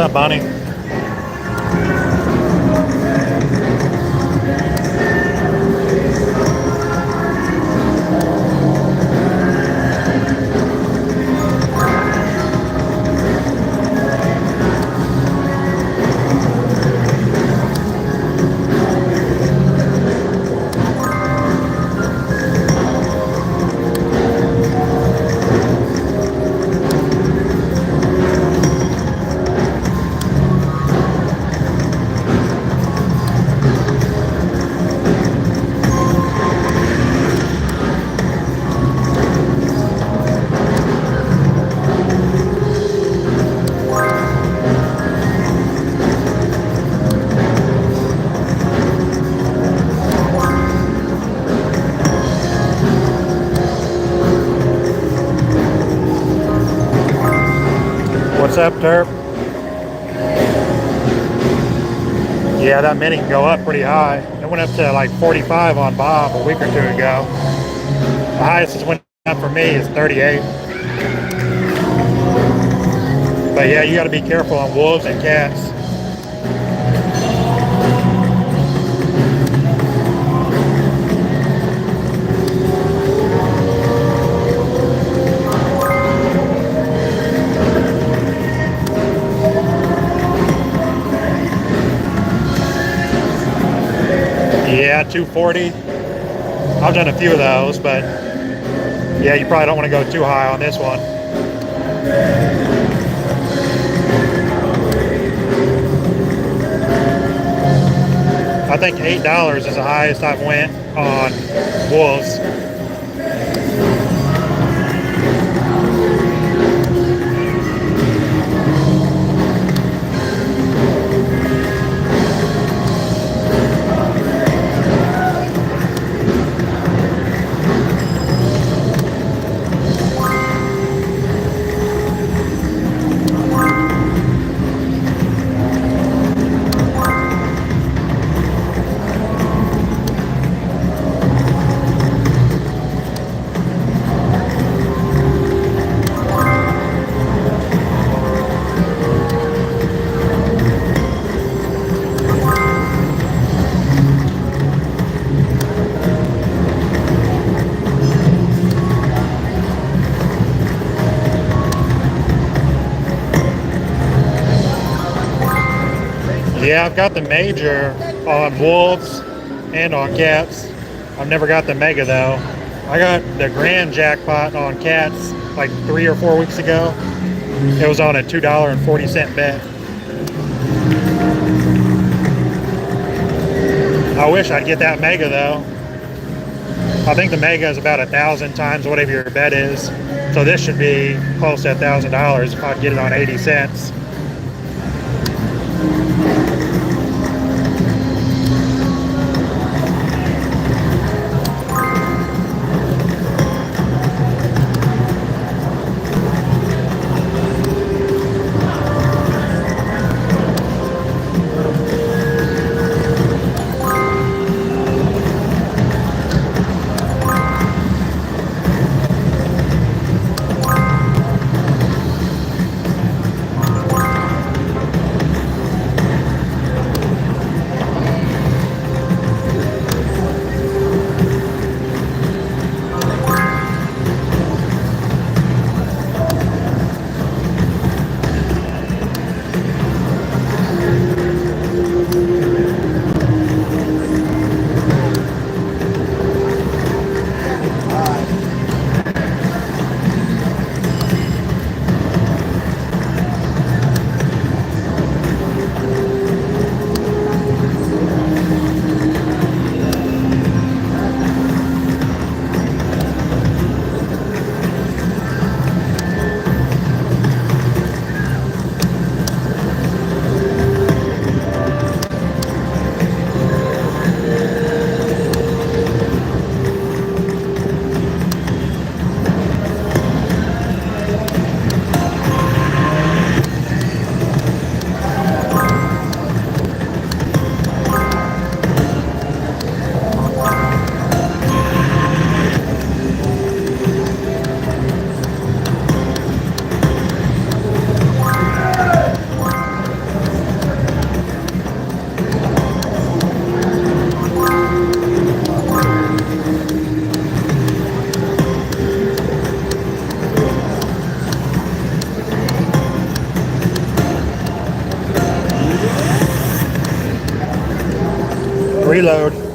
up, Bonnie? What's up, Terp? Yeah, that mini can go up pretty high. It went up to like 45 on Bob a week or two ago. The highest it's went up for me is 38. But yeah, you got to be careful on wolves and cats. Yeah, 240. I've done a few of those, but yeah, you probably don't want to go too high on this one. I think $8 is the highest I've went on wolves. Yeah, I've got the major on wolves and on cats. I've never got the mega though. I got the grand jackpot on cats like 3 or 4 weeks ago. It was on a $2.40 bet. I wish I'd get that mega though. I think the mega is about 1,000 times whatever your bet is. So this should be close to $1,000 if I get it on 80 cents. reload.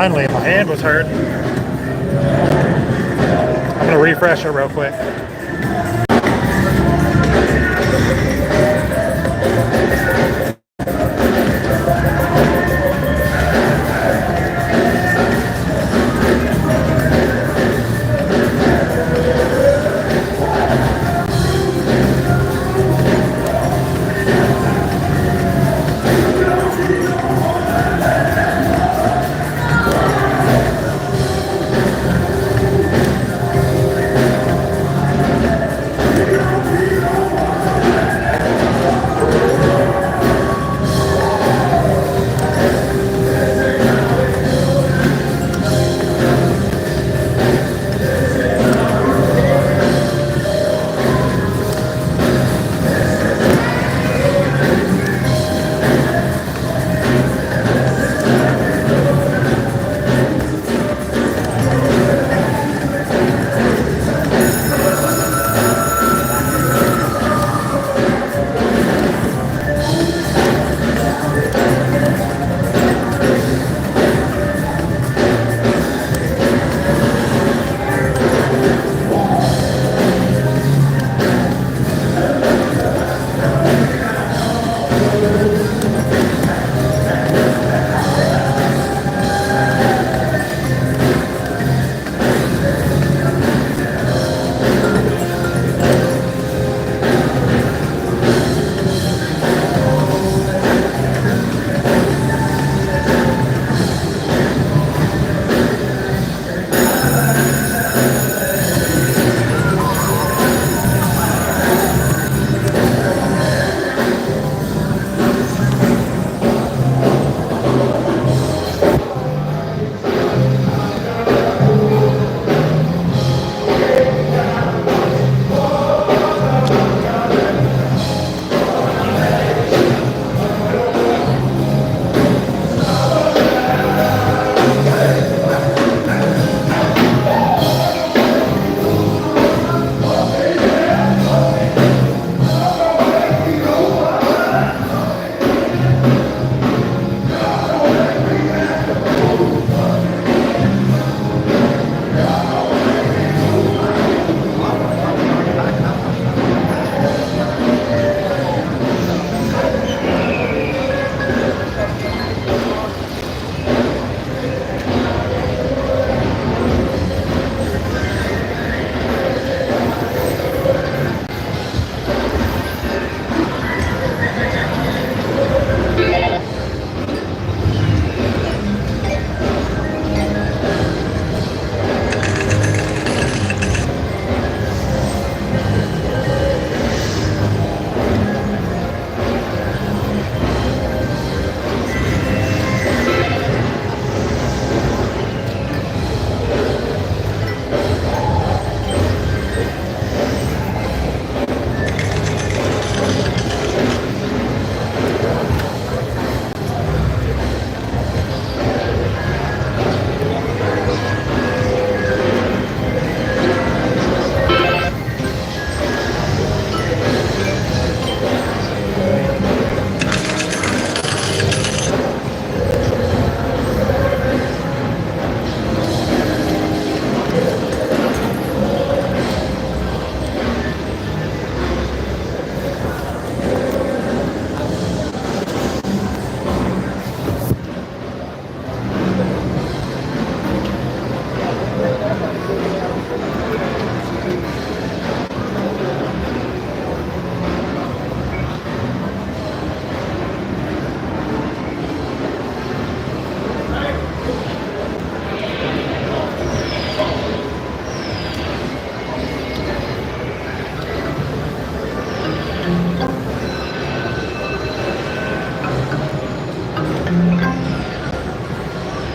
Finally, my hand was hurt. I'm gonna refresh it real quick.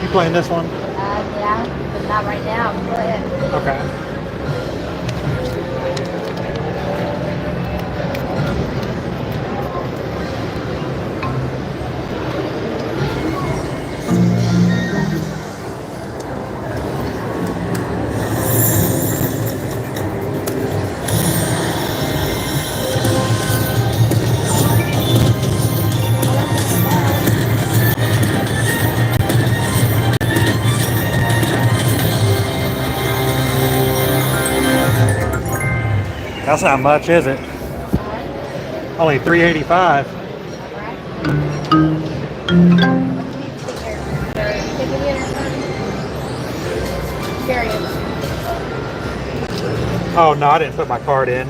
You playing this one? Yeah, but not right now. Go ahead. Okay. That's not much, is it? Only $3.85. Oh no, I didn't put my card in.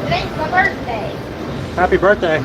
Today's my birthday. Happy birthday.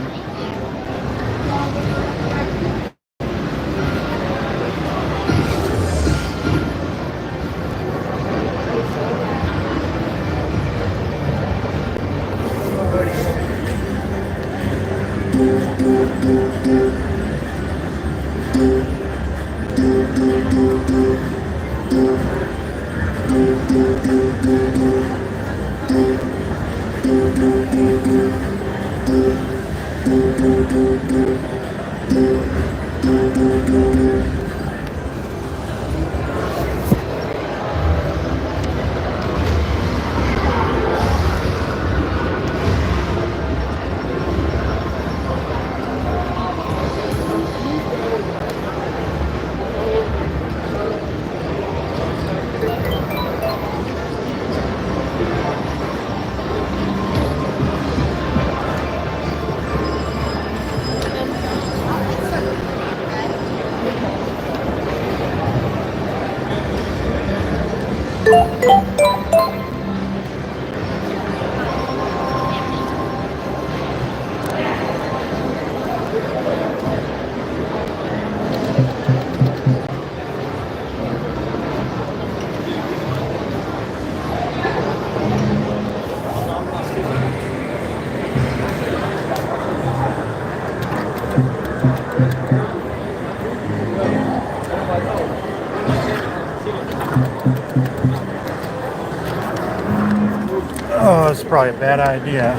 Oh, that's probably a bad idea.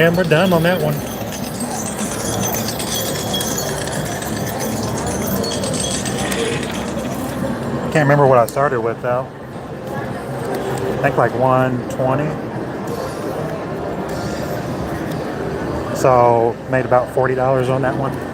And we're done on that one. Can't remember what I started with though. I think like 120. So made about $40 on that one.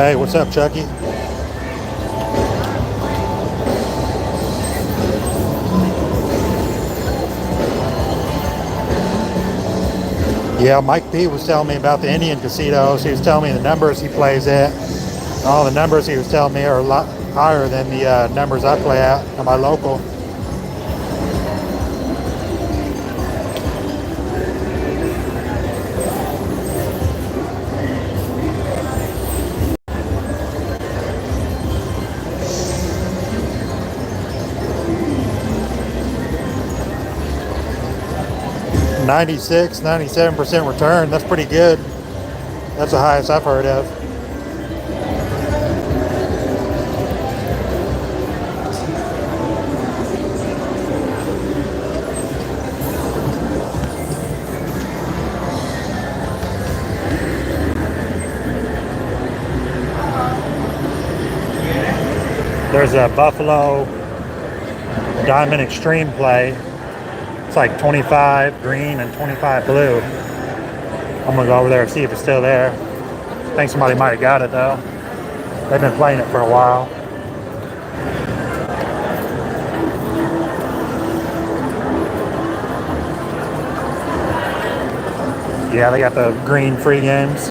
Hey, what's up, Chucky? Yeah, Mike P was telling me about the Indian casinos. He was telling me the numbers he plays at. All the numbers he was telling me are a lot higher than the numbers I play at my local. '96, 97% return. That's pretty good. That's the highest I've heard of. There's a Buffalo Diamond Extreme play. It's like 25 green and 25 blue. I'm gonna go over there and see if it's still there. I think somebody might have got it though. They've been playing it for a while. Yeah, they got the green free games.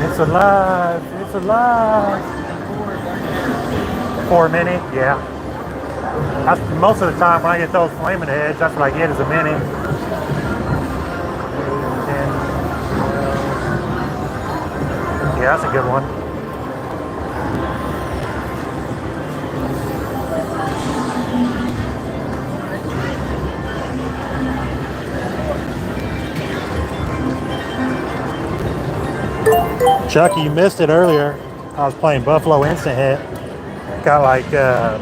It's alive. It's alive. 4 mini, yeah. That's most of the time when I get those flaming heads, that's what I get is a mini. 10, yeah, that's a good one. Chucky, you missed it earlier. I was playing Buffalo Instant Hit. Got like, I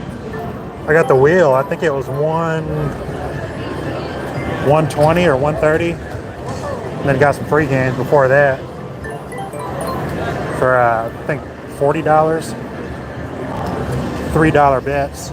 got the wheel. I think it was 120 or 130. And then got some free games before that for, I think, $40. $3 bets.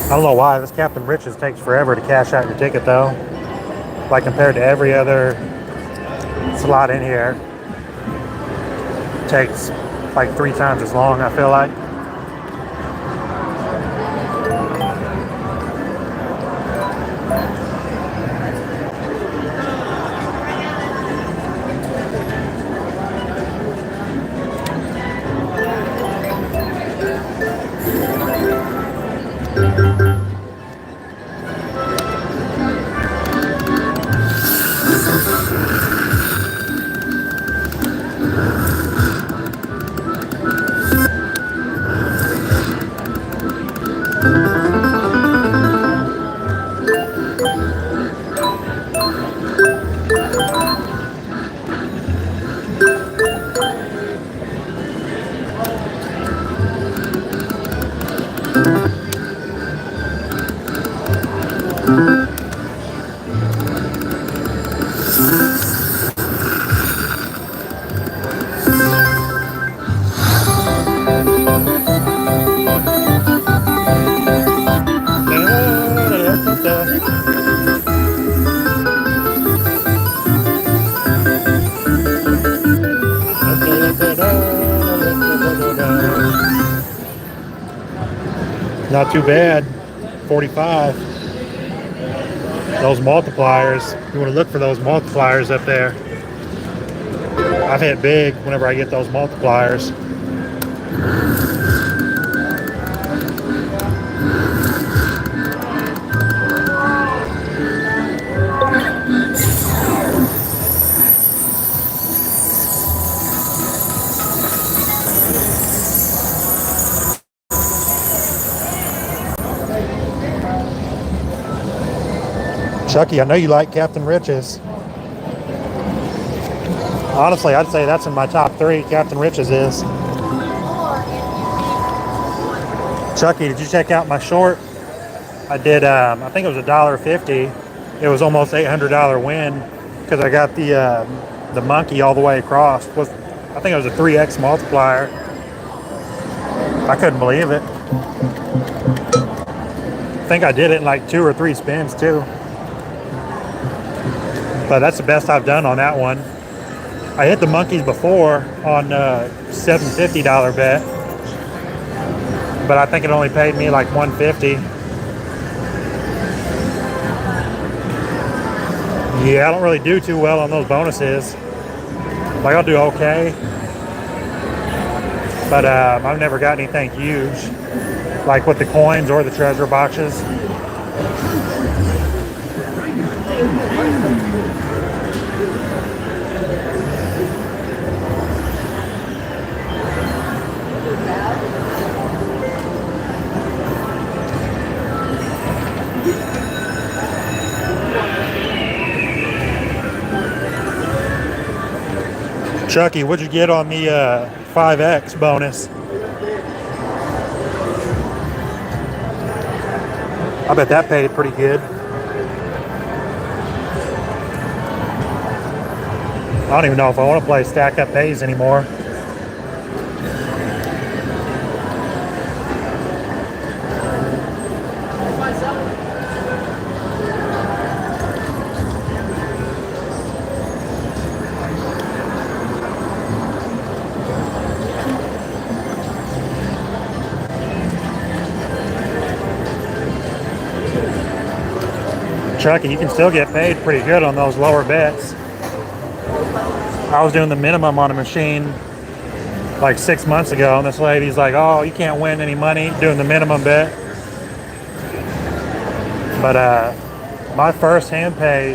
I don't know why this Captain Riches takes forever to cash out your ticket though. Like compared to every other slot in here. It takes like 3 times as long, I feel like. Not too bad. 45. Those multipliers. You want to look for those multipliers up there. I've hit big whenever I get those multipliers. Chucky, I know you like Captain Rich's. Honestly, I'd say that's in my top 3. Captain Rich's is. Chucky, did you check out my short? I did. I think it was $1.50. It was almost $800 win because I got the monkey all the way across. I think it was a 3x multiplier. I couldn't believe it. I think I did it in like 2 or 3 spins too. But that's the best I've done on that one. I hit the monkeys before on $750 bet, but I think it only paid me like $150. Yeah, I don't really do too well on those bonuses. Like I'll do okay, but I've never got anything huge, like with the coins or the treasure boxes. Chucky, what'd you get on the 5X bonus? I bet that paid pretty good. I don't even know if I want to play stack up pays anymore. Chucky, you can still get paid pretty good on those lower bets. I was doing the minimum on a machine like 6 months ago, and this lady's like, oh, you can't win any money doing the minimum bet. But my first hand pay,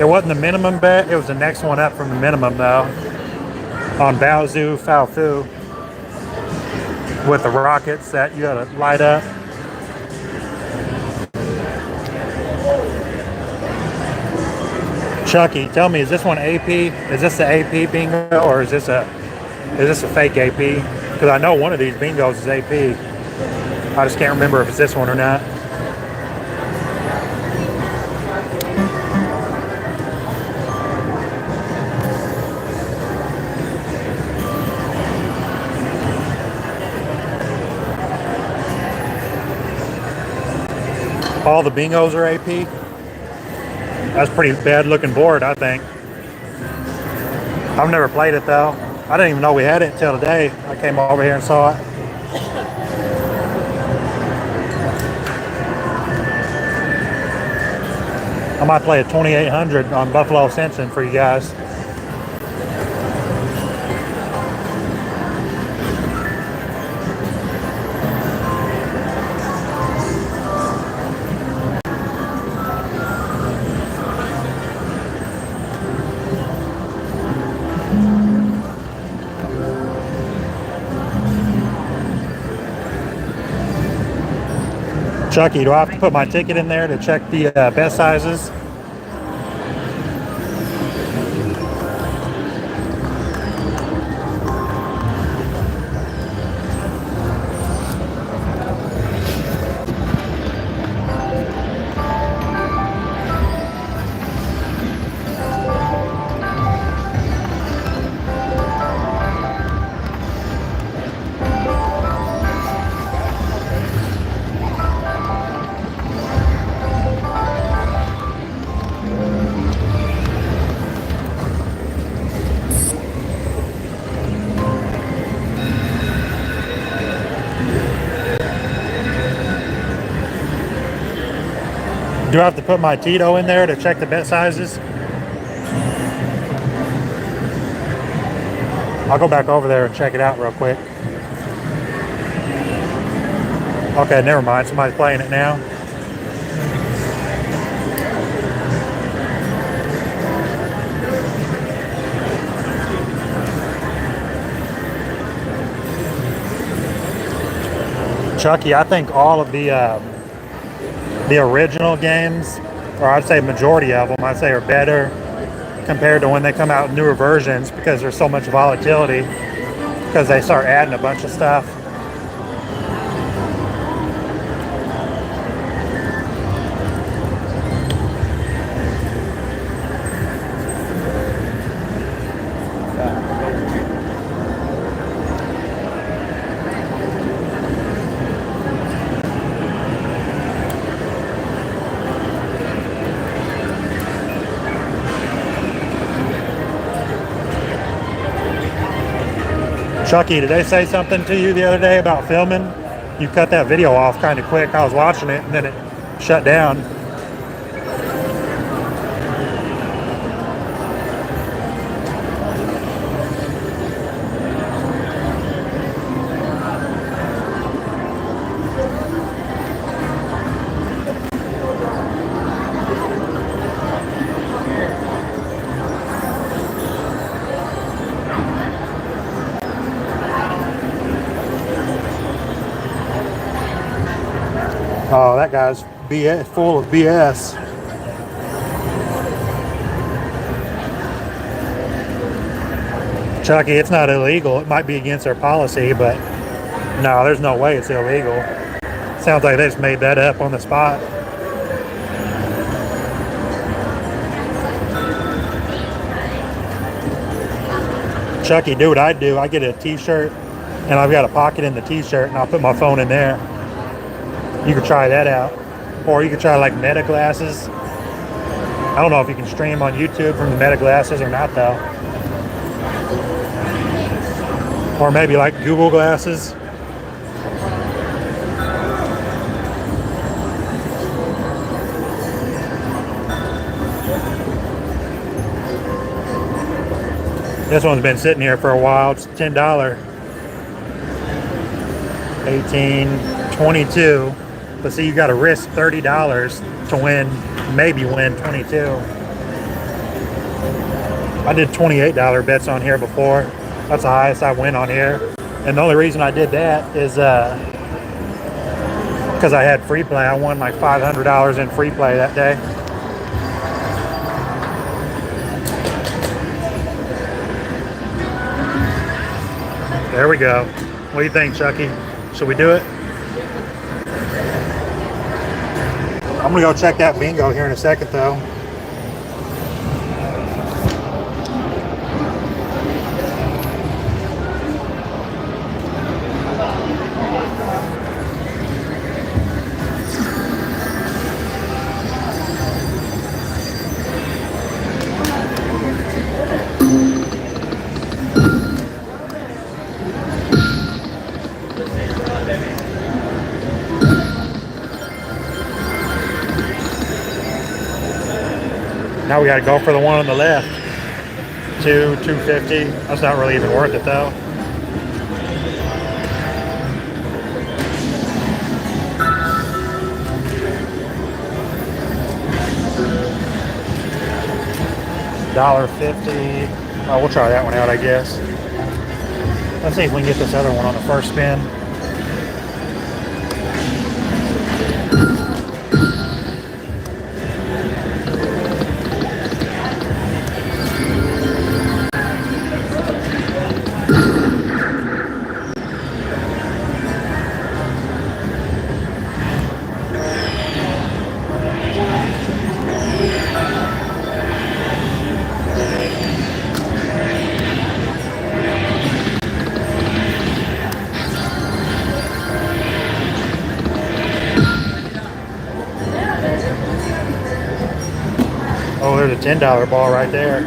it wasn't the minimum bet, it was the next one up from the minimum though, on Baozu Fao Fu with the rockets that you gotta light up. Chucky, tell me, is this one AP? Is this the AP bingo, or is this a fake AP? Because I know one of these bingos is AP. I just can't remember if it's this one or not. All the bingos are AP. That's a pretty bad looking board, I think. I've never played it though. I didn't even know we had it until today. I came over here and saw it. I might play a 2800 on Buffalo Ascension for you guys. Chucky, do I have to put my ticket in there to check the bet sizes? Do I have to put my Tito in there to check the bet sizes? I'll go back over there and check it out real quick. Okay, never mind. Somebody's playing it now. Chucky, I think all of the original games, or I'd say majority of them, I'd say are better compared to when they come out with newer versions because there's so much volatility because they start adding a bunch of stuff. Chucky, did they say something to you the other day about filming? You cut that video off kind of quick. I was watching it and then it shut down. Oh, that guy's BS, full of BS. Chucky, it's not illegal. It might be against their policy, but no, there's no way it's illegal. Sounds like they just made that up on the spot. Chucky, do what I do. I get a t-shirt and I've got a pocket in the t-shirt and I'll put my phone in there. You could try that out. Or you could try like Meta glasses. I don't know if you can stream on YouTube from the Meta glasses or not though. Or maybe like Google glasses. This one's been sitting here for a while. It's $10. 18, 22. But see, you got to risk $30 to win, maybe win 22. I did $28 bets on here before. That's the highest I went on here. And the only reason I did that is because I had free play. I won like $500 in free play that day. There we go. What do you think, Chucky? Should we do it? I'm gonna go check that bingo here in a second though. Now we got to go for the one on the left. $2.50. That's not really even worth it though. $1.50. Oh, we'll try that one out, I guess. Let's see if we can get this other one on the first spin. Oh, there's a $10 ball right there.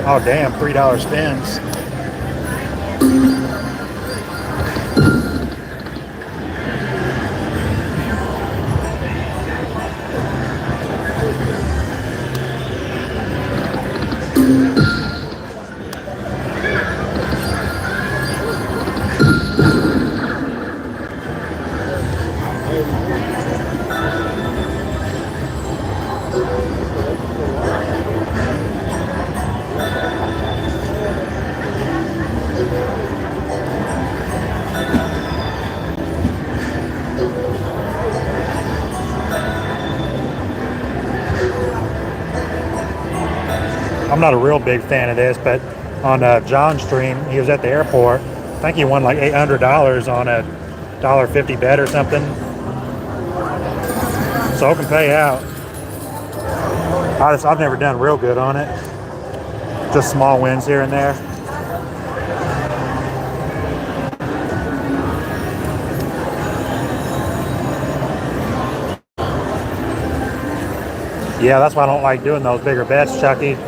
Oh, damn, $3 spins. I'm not a real big fan of this, but on John's stream, he was at the airport. I think he won like $800 on a $1.50 bet or something. So it can pay out. I've never done real good on it. Just small wins here and there. Yeah, that's why I don't like doing those bigger bets, Chucky.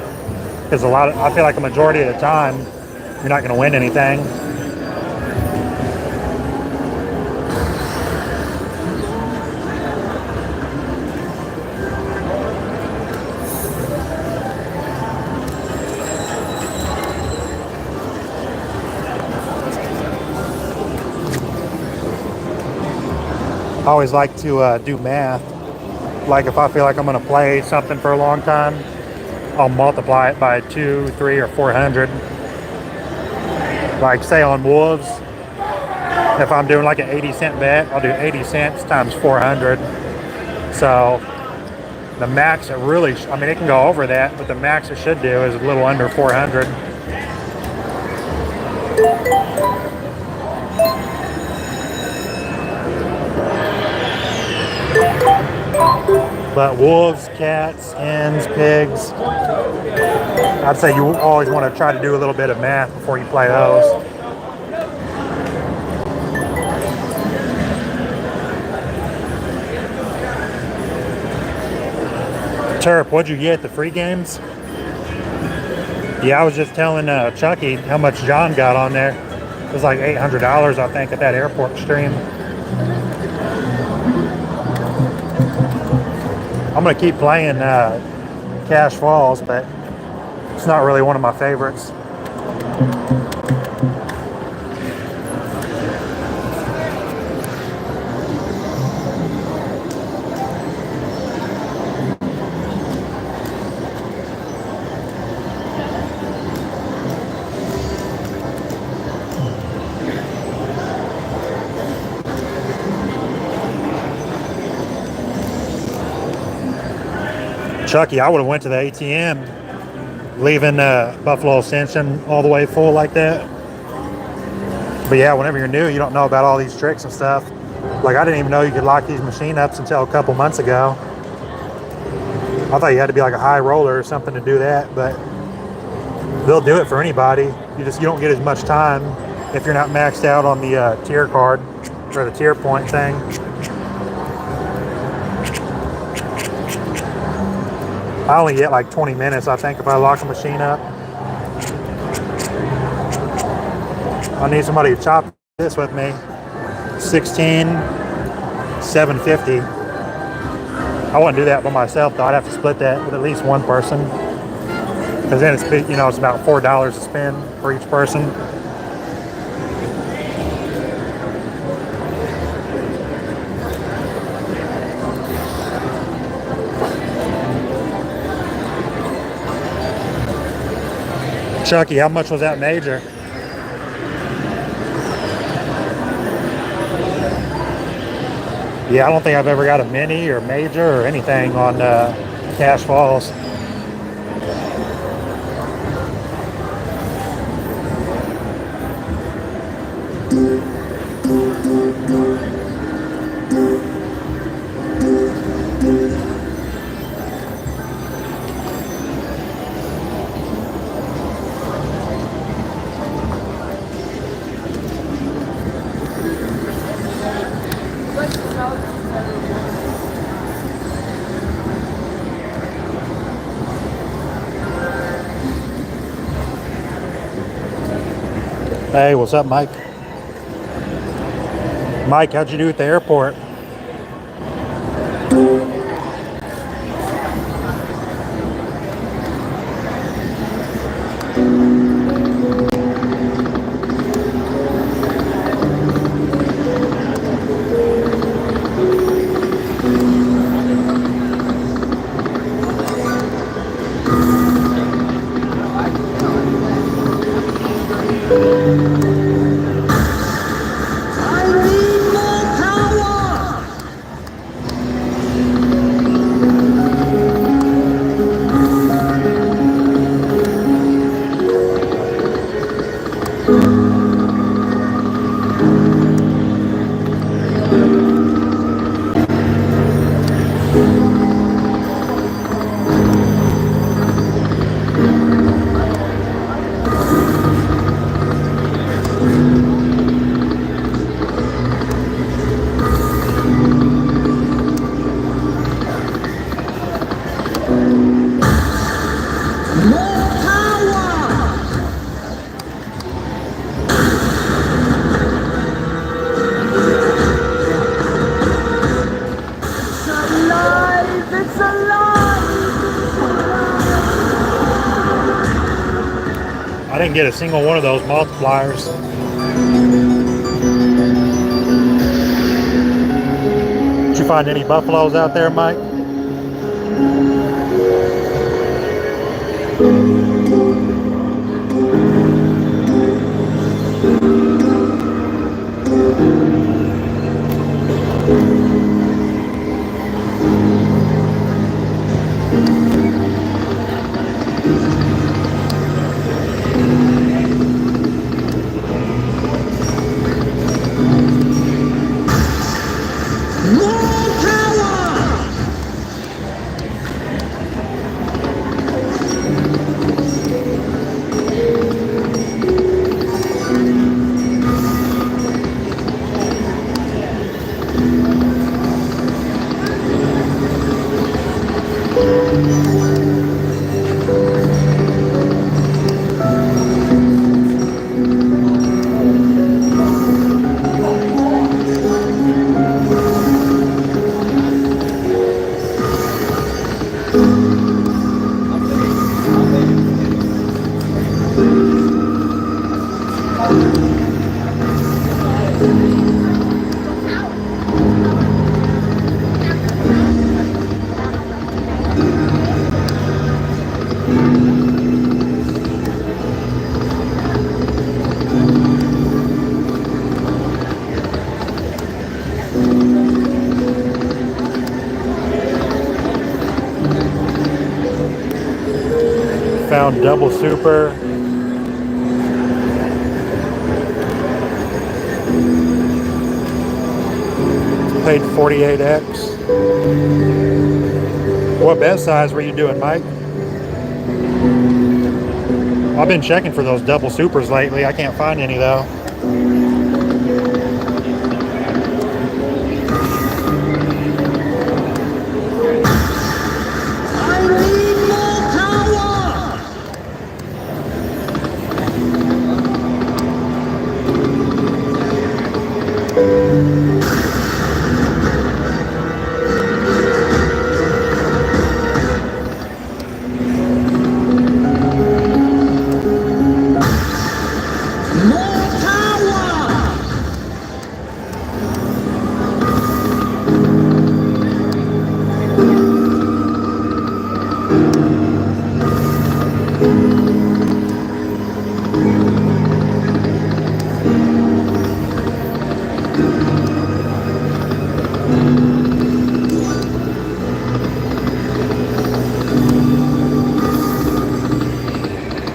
Because I feel like a majority of the time, you're not going to win anything. I always like to do math. Like if I feel like I'm going to play something for a long time, I'll multiply it by 200, 300, or 400. Like say on Wolves, if I'm doing like an 80-cent bet, I'll do 80 cents times 400. So the max it really, I mean it can go over that, but the max it should do is a little under 400. But wolves, cats, hens, pigs, I'd say you always want to try to do a little bit of math before you play those. Terp, what'd you get at the free games? Yeah, I was just telling Chucky how much John got on there. It was like $800, I think, at that airport stream. I'm going to keep playing Cash Falls, but it's not really one of my favorites. Chucky, I would have went to the ATM, leaving Buffalo Ascension all the way full like that. But yeah, whenever you're new, you don't know about all these tricks and stuff. Like I didn't even know you could lock these machine ups until a couple months ago. I thought you had to be like a high roller or something to do that, but they'll do it for anybody. You don't get as much time if you're not maxed out on the tier card or the tier point thing. I only get like 20 minutes, I think, if I lock the machine up. I need somebody to chop this with me. 16, 750. I wouldn't do that by myself, though. I'd have to split that with at least one person. Because then it's about $4 to spend for each person. Chucky, how much was that major? Yeah, I don't think I've ever got a mini or major or anything on Cash Falls. Hey, what's up, Mike? Mike, how'd you do at the airport? didn't get a single one of those multipliers. Did you find any buffaloes out there, Mike? Found double super. Paid 48x. What bet size were you doing, Mike? I've been checking for those double supers lately. I can't find any though.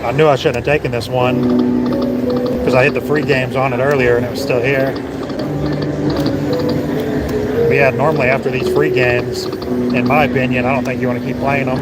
I knew I shouldn't have taken this one because I hit the free games on it earlier and it was still here. But yeah, normally after these free games, in my opinion, I don't think you want to keep playing them.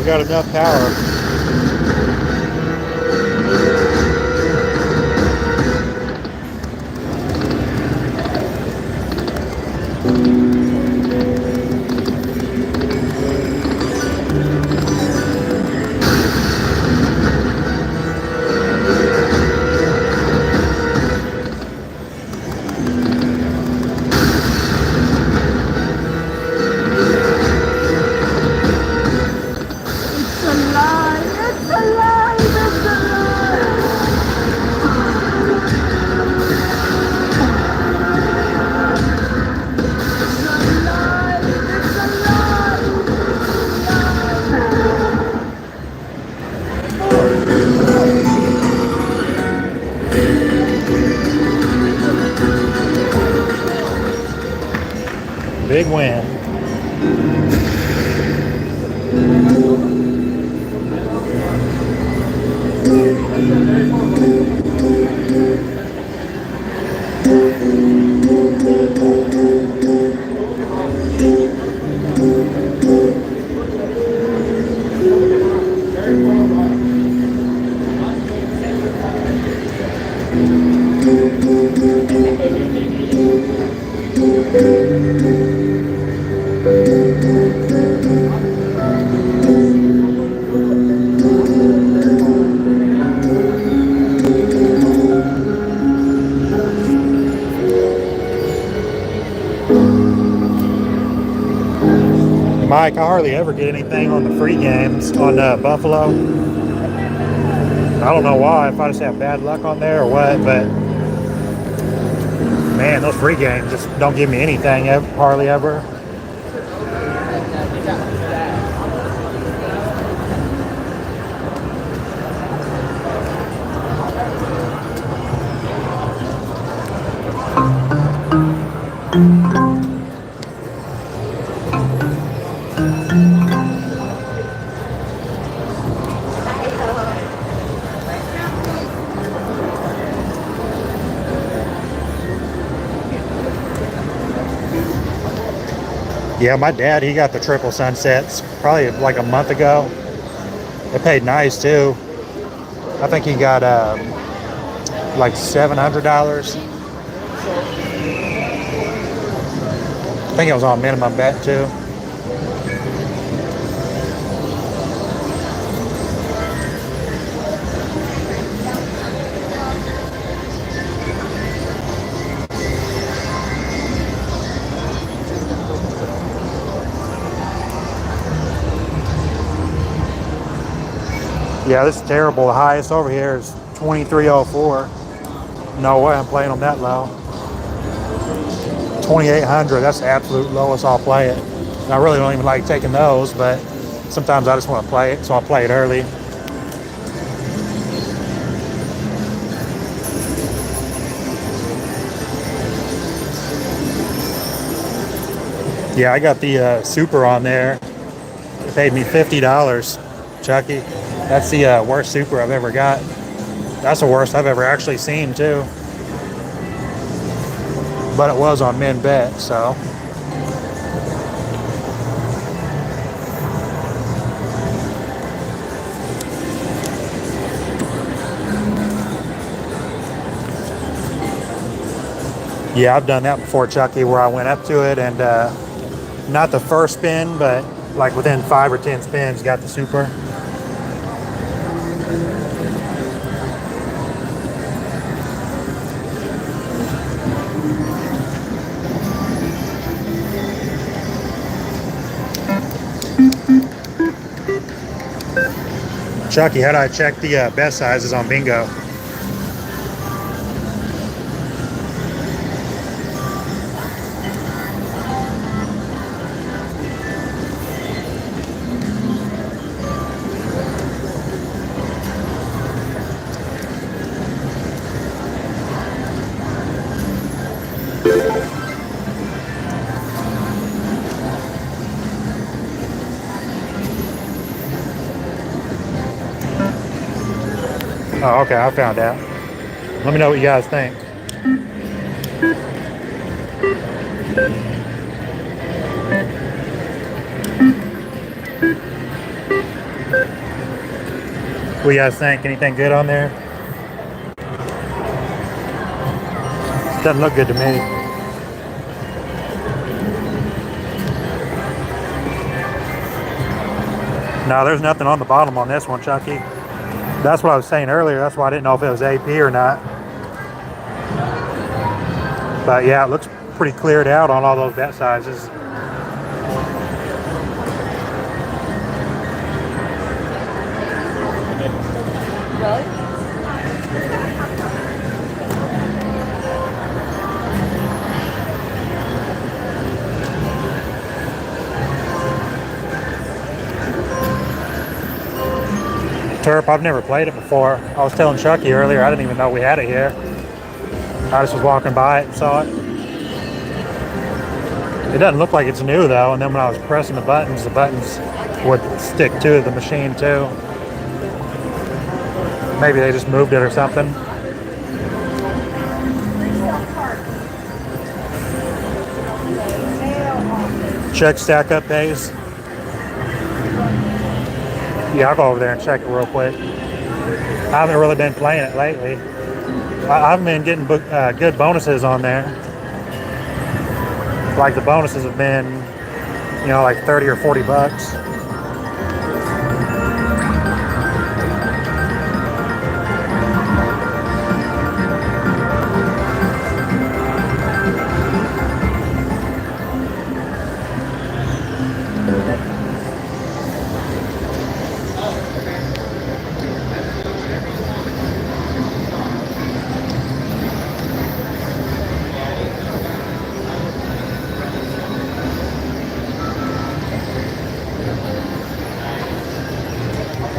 Got enough power. Big win. Mike, I hardly ever get anything on the free games on Buffalo. I don't know why, if I just have bad luck on there or what, but man, those free games just don't give me anything, hardly ever. Yeah, my dad, he got the triple sunsets probably like a month ago. It paid nice too. I think he got like $700. I think it was on minimum bet too. Yeah, this is terrible. The highest over here is 2304. No way I'm playing them that low. 2800, that's the absolute lowest I'll play it. And I really don't even like taking those, but sometimes I just want to play it, so I'll play it early. Yeah, I got the super on there. It paid me $50, Chucky. That's the worst super I've ever got. That's the worst I've ever actually seen too. But it was on min bet, so. Yeah, I've done that before, Chucky, where I went up to it and not the first spin, but like within 5 or 10 spins, got the super. Chucky, how do I check the bet sizes on bingo? Oh, okay, I found out. Let me know what you guys think. What do you guys think? Anything good on there? Doesn't look good to me. No, there's nothing on the bottom on this one, Chucky. That's what I was saying earlier. That's why I didn't know if it was AP or not. But yeah, it looks pretty cleared out on all those bet sizes. Terp, I've never played it before. I was telling Chucky earlier, I didn't even know we had it here. I just was walking by it and saw it. It doesn't look like it's new though, and then when I was pressing the buttons would stick to the machine too. Maybe they just moved it or something. Check stack up days. Yeah, I'll go over there and check it real quick. I haven't really been playing it lately. I've been getting good bonuses on there. Like the bonuses have been, you know, like 30 or 40 bucks.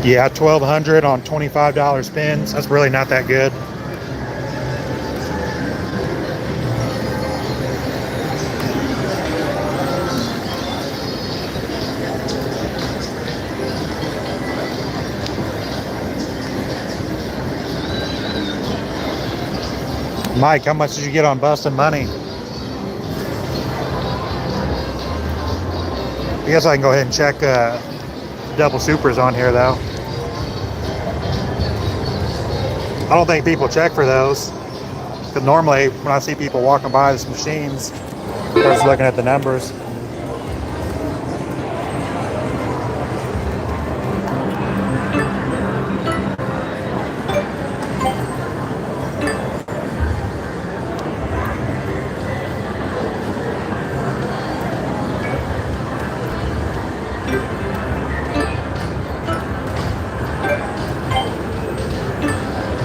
Yeah, 1,200 on $25 spins. That's really not that good. Mike, how much did you get on busting money? I guess I can go ahead and check double supers on here though. I don't think people check for those, because normally when I see people walking by these machines, they're just looking at the numbers.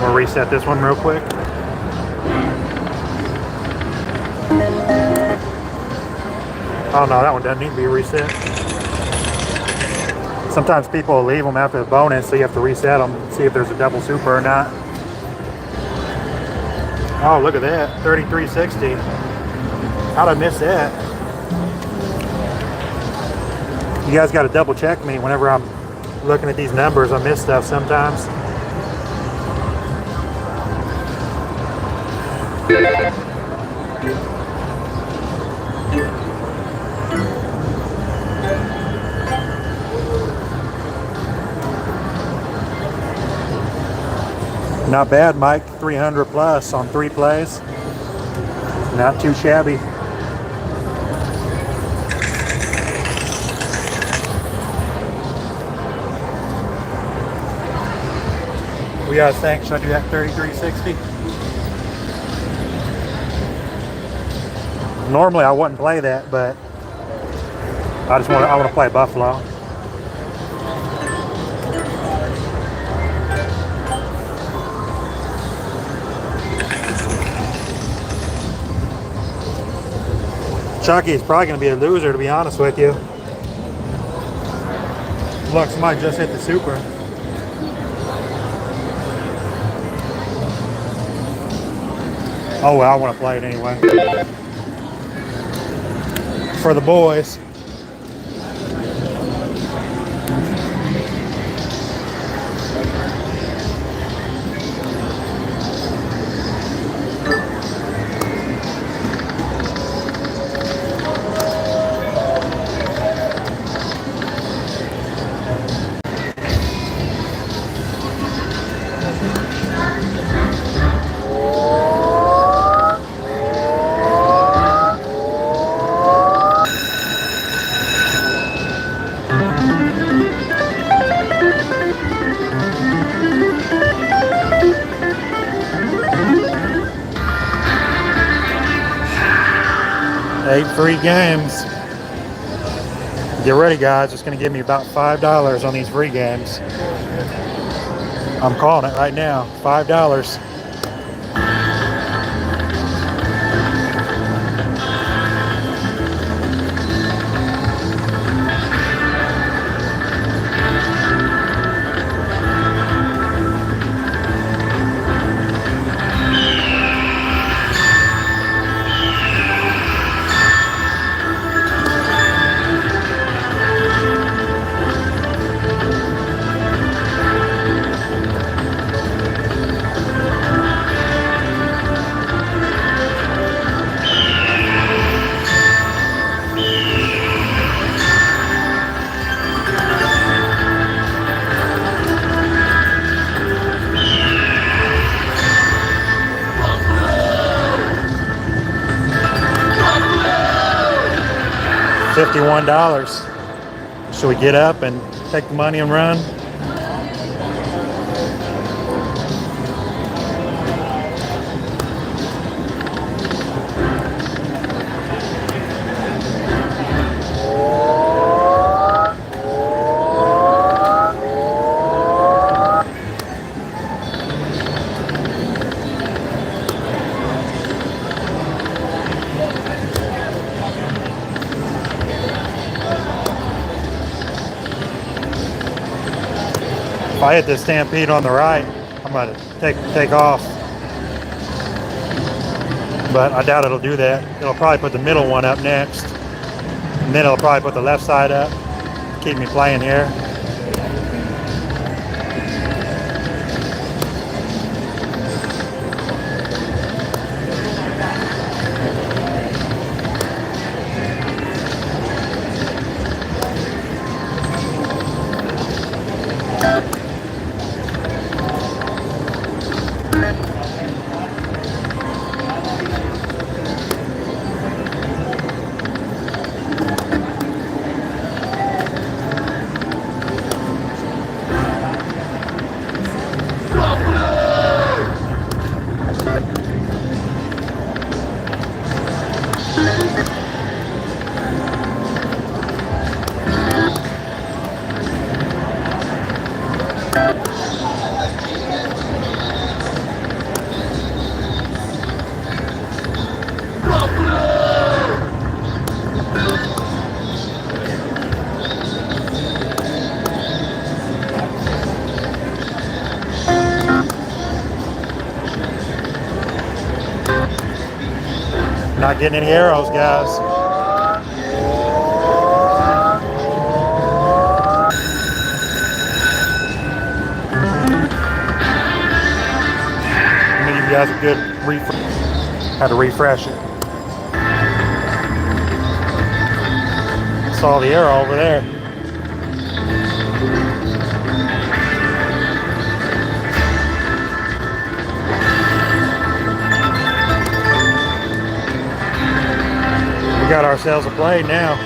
We'll reset this one real quick. Oh no, that one doesn't need to be reset. Sometimes people leave them after the bonus, so you have to reset them, see if there's a double super or not. Oh, look at that, 33.60. How'd I miss that? You guys got to double check me whenever I'm looking at these numbers. I miss stuff sometimes. Not bad, Mike. 300 plus on 3 plays. Not too shabby. We guys think, should I do that 33.60? Normally I wouldn't play that, but I want to play Buffalo. Chucky is probably going to be a loser, to be honest with you. Look, somebody just hit the super. Oh well, I want to play it anyway. For the boys. Eight free games. Get ready, guys. It's going to give me about $5 on these free games. I'm calling it right now. $5. $51. Should we get up and take the money and run? If I hit this stampede on the right, I'm gonna take off. But I doubt it'll do that. It'll probably put the middle one up next. And then it'll probably put the left side up. Keep me playing here. Not getting any arrows, guys. Let me give you guys a good refresh. Had to refresh it. Saw the arrow over there. Got ourselves a play now.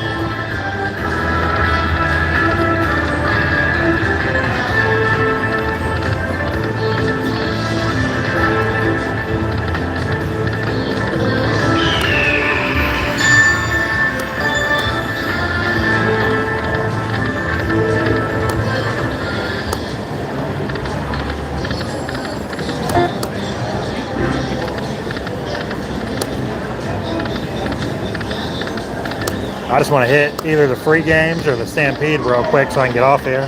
I just want to hit either the free games or the stampede real quick so I can get off here.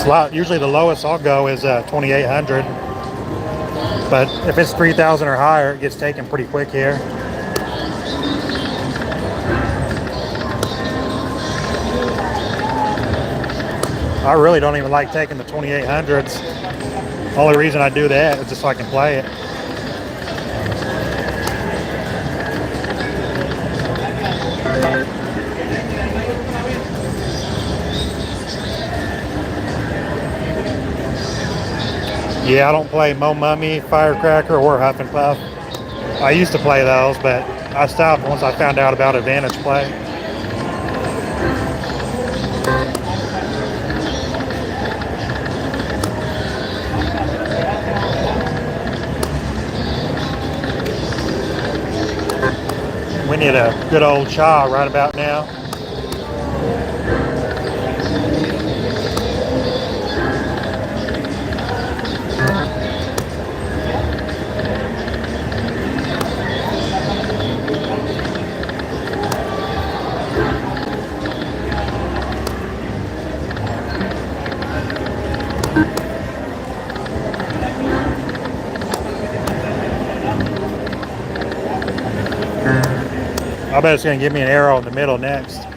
Slot, usually the lowest I'll go is 2,800, but if it's 3,000 or higher, it gets taken pretty quick here. I really don't even like taking the 2,800s. Only reason I do that is just so I can play it. Yeah, I don't play Mo Mummy, Firecracker, or Huff and Puff. I used to play those, but I stopped once I found out about advantage play. We need a good old cha right about now. I bet it's gonna give me an arrow in the middle next.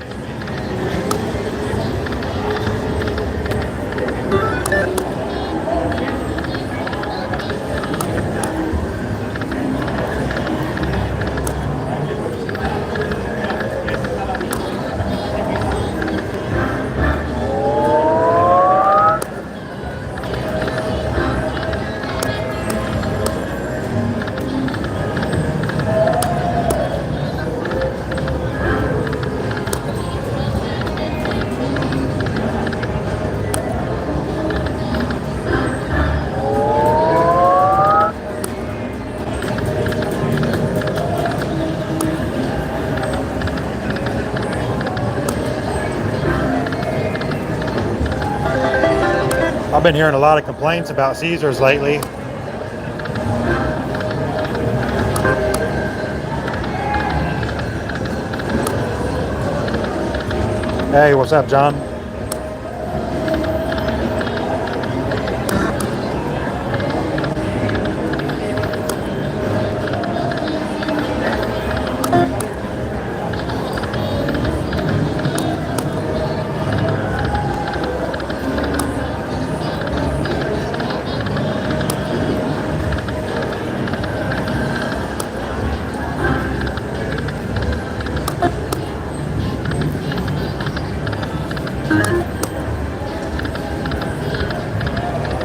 I've been hearing a lot of complaints about Caesars lately. Hey, what's up, John?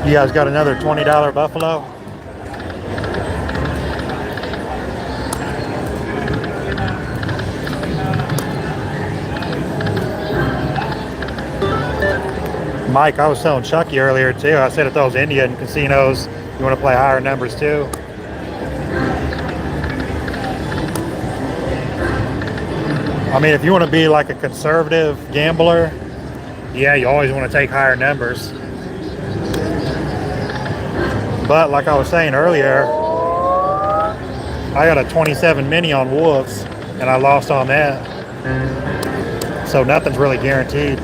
You guys got another $20 buffalo? Mike, I was telling Chucky earlier too. I said at those Indian casinos, you want to play higher numbers too. I mean, if you want to be like a conservative gambler, yeah, you always want to take higher numbers. But like I was saying earlier, I got a 27 mini on wolves and I lost on that. So nothing's really guaranteed.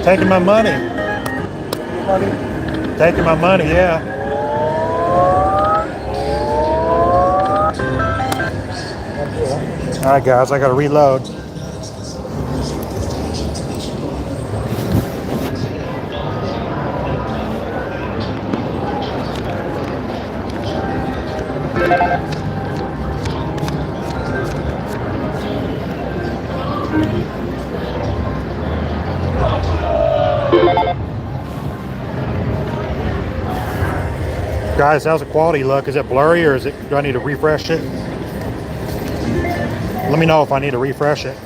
Taking my money. Taking my money, yeah. All right, guys, I gotta reload. Guys, how's the quality look? Is it blurry or do I need to refresh it? Let me know if I need to refresh it.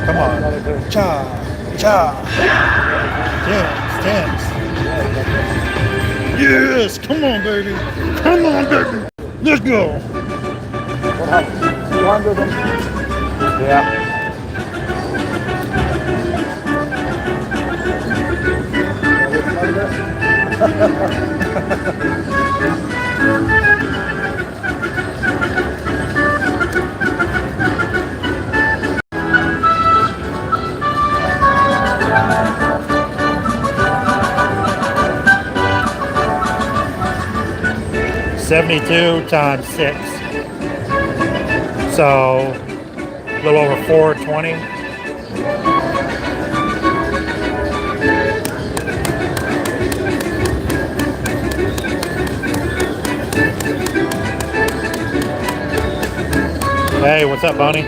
Come on. Cha. Tens. Yes, come on, baby. Come on, baby. Let's go. What happened? 200 and... Yeah. $72 times 6. So a little over 420. Hey, what's up, Bonnie?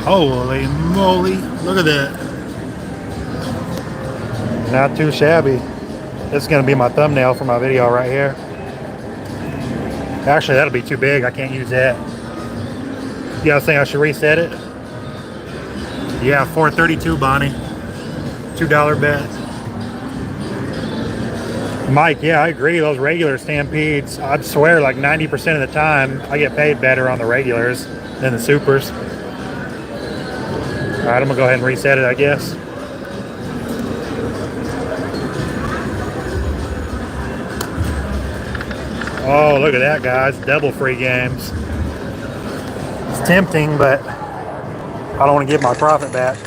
Holy moly, look at that. Not too shabby. This is going to be my thumbnail for my video right here. Actually, that'll be too big. I can't use that. You guys think I should reset it? Yeah, 432, Bonnie. $2 bet. Mike, yeah, I agree. Those regular Stampedes, I'd swear like 90% of the time, I get paid better on the regulars than the supers. All right, I'm gonna go ahead and reset it, I guess. Oh, look at that, guys. Double free games. It's tempting, but I don't want to give my profit back.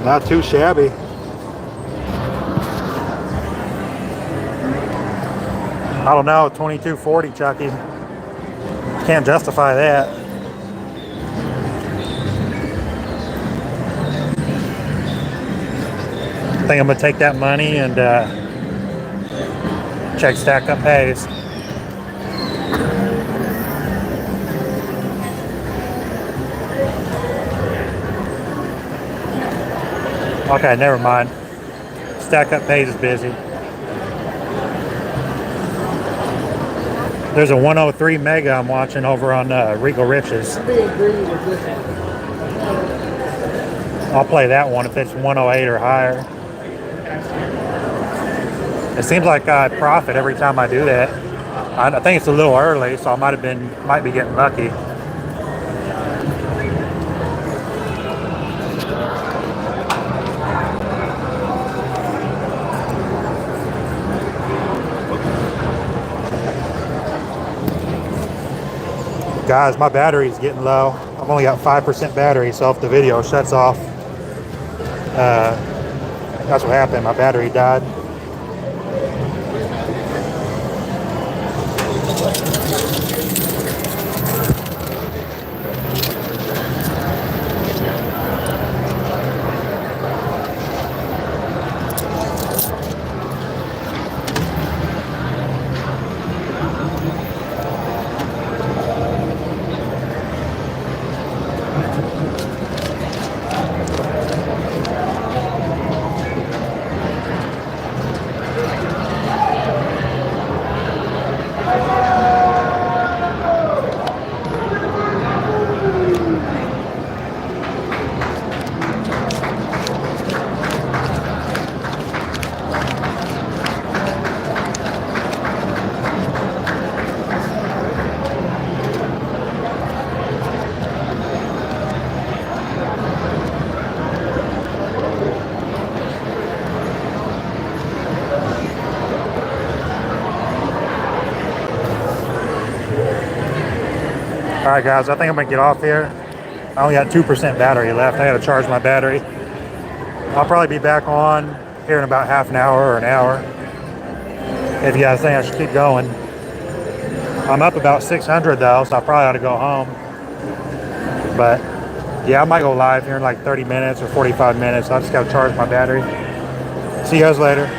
Not too shabby. I don't know, 2240, Chucky. Can't justify that. I think I'm gonna take that money and check stack up pays. Okay, never mind. Stack up pays is busy. There's a 103 mega I'm watching over on Regal Riches. I'll play that one if it's 108 or higher. It seems like I profit every time I do that. I think it's a little early, so I might be getting lucky. Guys, my battery's getting low. I've only got 5% battery, so if the video shuts off, that's what happened. My battery died. Alright guys, I think I'm going to get off here. I only got 2% battery left. I got to charge my battery. I'll probably be back on here in about half an hour or an hour. If you guys think I should keep going. I'm up about 600 though, so I probably ought to go home. But yeah, I might go live here in like 30 minutes or 45 minutes. I just got to charge my battery. See you guys later.